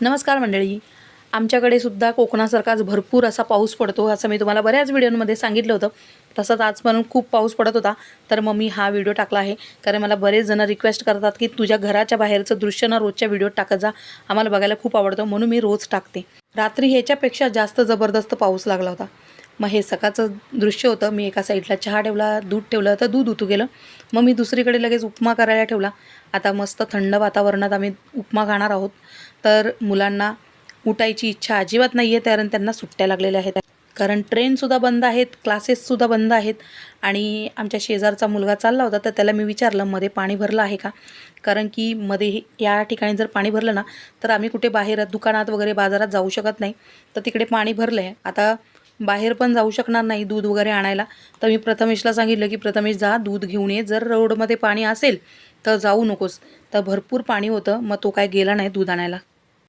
नमस्कार मंडळी. आमच्याकडे सुद्धा कोकणासारखाच भरपूर असा पाऊस पडतो, असं मी तुम्हाला बऱ्याच व्हिडिओमध्ये सांगितलं होतं. तसंच आज पण खूप पाऊस पडत होता, तर मग मी हा व्हिडिओ टाकला आहे. कारण मला बरेच जण रिक्वेस्ट करतात की तुझ्या घराच्या बाहेरचं दृश्य ना रोजच्या व्हिडिओत टाकत जा, आम्हाला बघायला खूप आवडतं, म्हणून मी रोज टाकते. रात्री ह्याच्यापेक्षा जास्त जबरदस्त पाऊस लागला होता. मग हे सकाळचं दृश्य होतं. मी एका साईडला चहा ठेवला, दूध ठेवलं, तर दूध उतू गेलं. मग मी दुसरीकडे लगेच उपमा करायला ठेवला. आता मस्त थंड वातावरणात आम्ही उपमा खाणार आहोत. तर मुलांना उठायची इच्छा अजिबात नाही आहे, कारण त्यांना सुट्ट्या लागलेल्या आहेत. कारण ट्रेनसुद्धा बंद आहेत, क्लासेससुद्धा बंद आहेत. आणि आमच्या शेजारचा मुलगा चालला होता, तर त्याला मी विचारलं मध्ये पाणी भरलं आहे का. कारण की मध्ये या ठिकाणी जर पाणी भरलं ना, तर आम्ही कुठे बाहेर दुकानात वगैरे बाजारात जाऊ शकत नाही. तर तिकडे पाणी भरलं आहे. आता बाहेर पण जाऊ शकणार नाही दूध वगैरे आणायला. तर मी प्रथमेशला सांगितलं की प्रथमेश जा दूध घेऊन ये, जर रोडमध्ये पाणी असेल तर जाऊ नकोस. तर भरपूर पाणी होतं, मग तो काय गेला नाही दूध आणायला.